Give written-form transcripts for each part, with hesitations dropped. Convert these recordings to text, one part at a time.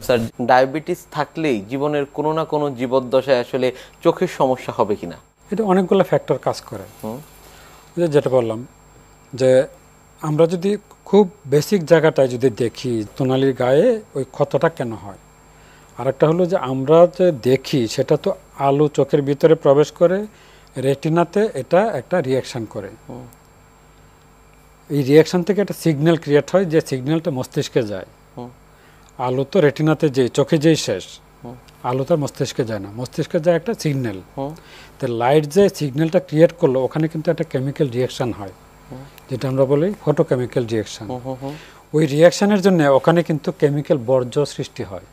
Sir, diabetes থাকলেই জীবনের কোনো না কোনো জীবদ্দশায় আসলে চোখের সমস্যা হবে কিনা? এটা অনেকগুলো ফ্যাক্টর কাজ করে। যেটা বললাম যে আমরা যদি খুব বেসিক জায়গাটায় যদি দেখি সোনালির গায়ে ওই ক্ষতটা কেন হয়, আরেকটা হলো যে আমরা যে দেখি সেটা তো আলো চোখের ভিতরে প্রবেশ করে রেটিনাতে এটা একটা রিয়াকশান করে। এই রিয়াকশান থেকে একটা সিগন্যাল ক্রিয়েট হয়, যে সিগন্যালটা মস্তিষ্কে যায়। আলো তো রেটিনাতে যেই চোখে যেই শেষ, আলো তো মস্তিষ্কে যায় না, মস্তিষ্কে যায় একটা সিগন্যাল। তো লাইট যে সিগন্যালটা ক্রিয়েট করলো ওখানে কিন্তু একটা কেমিক্যাল রিয়াকশান হয়, যেটা আমরা বলি ফটোকেমিক্যাল রিয়াকশান। ওই রিয়াকশানের জন্য ওখানে কিন্তু কেমিক্যাল বর্জ্য সৃষ্টি হয়।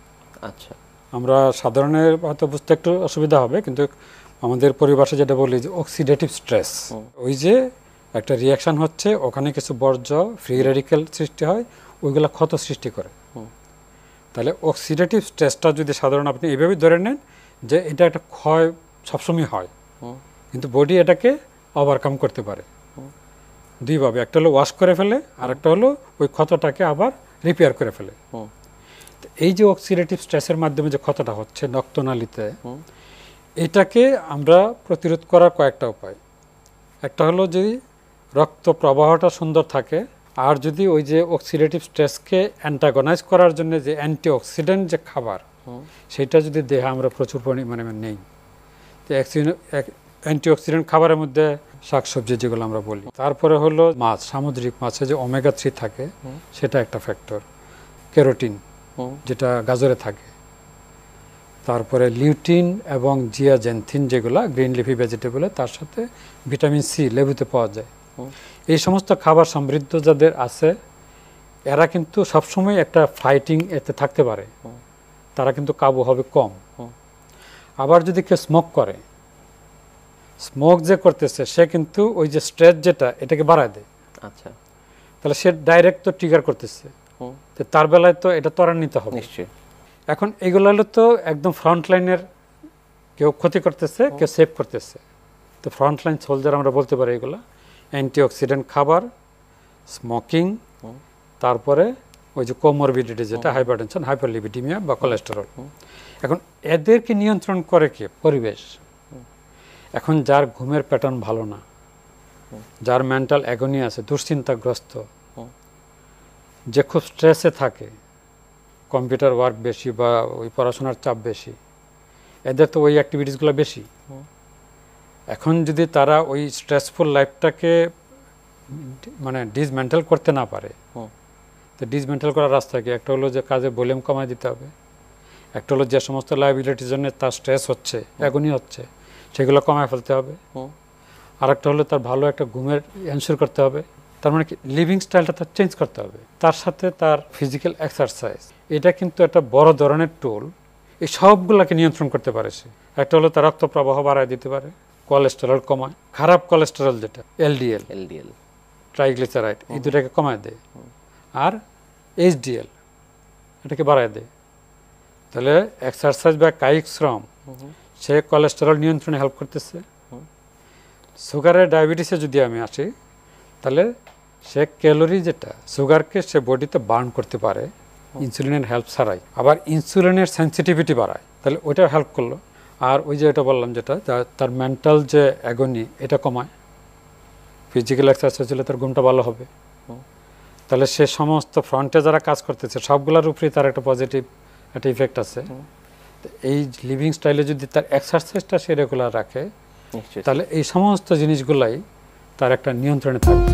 আচ্ছা, আমরা সাধারণের হয়তো বুঝতে একটু অসুবিধা হবে, কিন্তু আমাদের পরিভাষায় যেটা বলি যে অক্সিডেটিভ স্ট্রেস, ওই যে একটা রিয়াকশান হচ্ছে, ওখানে কিছু বর্জ্য ফ্রি রেডিক্যাল সৃষ্টি হয়, ওইগুলো ক্ষত সৃষ্টি করে। তাহলে অক্সিডেটিভ স্ট্রেসটা যদি সাধারণ আপনি এইভাবেই ধরে নেন যে এটা একটা ক্ষয় সবসময় হয়, কিন্তু বডি এটাকে ওভারকাম করতে পারে দুইভাবে। একটা হলো ওয়াশ করে ফেলে, আর একটা হলো ওই ক্ষতটাকে আবার রিপেয়ার করে ফেলে। এই যে অক্সিডেটিভ স্ট্রেসের মাধ্যমে যে ক্ষতটা হচ্ছে রক্তনালীতে, এটাকে আমরা প্রতিরোধ করার কয়েকটা উপায়। একটা হলো যদি রক্ত প্রবাহটা সুন্দর থাকে, আর যদি ওই যে অক্সিডেটিভ স্ট্রেসকে অ্যান্টাগনাইজ করার জন্য যে অ্যান্টিঅক্সিডেন্ট যে খাবার, সেটা যদি দেহে আমরা প্রচুর পরিমাণে নেই। তো অ্যান্টিঅক্সিডেন্ট খাবারের মধ্যে শাকসবজি যেগুলো আমরা বলি, তারপরে হলো মাছ, সামুদ্রিক মাছে যে ওমেগা 3 থাকে সেটা একটা ফ্যাক্টর, ক্যারোটিন যেটা গাজরে থাকে, তারপরে লিউটিন এবং জিয়াজেনথিন যেগুলো গ্রিন লিফি ভেজিটেবলে, তার সাথে ভিটামিন সি লেবুতে পাওয়া যায়। এই সমস্ত খাবার সমৃদ্ধ যাদের আছে, এরা কিন্তু সবসময় একটা ফাইটিং এতে থাকতে পারে, তারা কিন্তু কাবু হবে কম। আবার যদি কেউ স্মোক করে, স্মোক যে করতেছে সে কিন্তু ওই যে স্ট্রেস যেটা এটাকে বাড়ায় দেয়। আচ্ছা, তাহলে সে ডাইরেক্ট তো ট্রিগার করতেছে, তো তার বেলায় তো এটা ত্বরান্বিত হবে নিশ্চয়ই। এখন এগুলো হলো তো একদম ফ্রন্ট লাইনের, কেউ ক্ষতি করতেছে, কেউ সেভ করতেছে। তো ফ্রন্ট লাইন সোলজার আমরা বলতে পারি এগুলো। অ্যান্টিঅক্সিডেন্ট খাবার, স্মোকিং, তারপরে ওই যে কোমরবিডিটি যেটা হাইপারটেনশন, হাইপারলিপিডিমিয়া বা কোলেস্টেরল। এখন এদেরকে নিয়ন্ত্রণ করে কে? পরিবেশ। এখন যার ঘুমের প্যাটার্ন ভালো না, যার মেন্টাল অ্যাগনি আছে, দুশ্চিন্তাগ্রস্ত, যে খুব স্ট্রেসে থাকে, কম্পিউটার ওয়ার্ক বেশি বা ওই পড়াশোনার চাপ বেশি, এদের তো ওই অ্যাক্টিভিটিসগুলো বেশি। এখন যদি তারা ওই স্ট্রেসফুল লাইফটাকে মানে ডিসমেন্টাল করতে না পারে, তো ডিসমেন্টাল করার রাস্তা কি? একটা হলো যে কাজে ভলিউম কমায় দিতে হবে, একটা হলো যে সমস্ত লায়াবিলিটির জন্য তার স্ট্রেস হচ্ছে, অ্যাগনি হচ্ছে, সেগুলো কমায় ফেলতে হবে। আর একটা হলো তার ভালো একটা ঘুমের এনশিওর করতে হবে। তার মানে কি, লিভিং স্টাইলটা তার চেঞ্জ করতে হবে। তার সাথে তার ফিজিক্যাল এক্সারসাইজ, এটা কিন্তু একটা বড় ধরনের টুল, এই সবগুলোকে নিয়ন্ত্রণ করতে পারে সে। একটা হলো তার রক্ত প্রবাহ বাড়ায় দিতে পারে, কোলেস্টেরল কমায়, খারাপ কোলেস্টেরল যেটা এলডিএল ট্রাইগ্লিসারাইড, এই দুটাকে কমায় দেয়, আর এইচডিএল এটাকে বাড়ায় দেয়। তাহলে এক্সারসাইজ বা কায়িক শ্রম সে কোলেস্টেরল নিয়ন্ত্রণে হেল্প করতেছে। সুগারের ডায়াবেটিসে যদি আমি আসি, তাহলে সে ক্যালোরি যেটা সুগারকে সে বডিতে বার্ন করতে পারে ইনসুলিনের হেল্প ছাড়াই, আবার ইনসুলিনের সেন্সিটিভিটি বাড়ায়, তাহলে ওইটাও হেল্প করলো। আর ওই যে এটা বললাম যেটা তার মেন্টাল যে অ্যাগনি এটা কমায়, ফিজিক্যাল এক্সারসাইজ হলে তার ঘুমটা ভালো হবে। তাহলে সে সমস্ত ফ্রন্টে যারা কাজ করতেছে সবগুলোর উপরেই তার একটা পজিটিভ একটা ইফেক্ট আছে। এই লিভিং স্টাইলে যদি তার এক্সারসাইজটা সে রেগুলার রাখে, তাহলে এই সমস্ত জিনিসগুলাই তার একটা নিয়ন্ত্রণে থাকবে।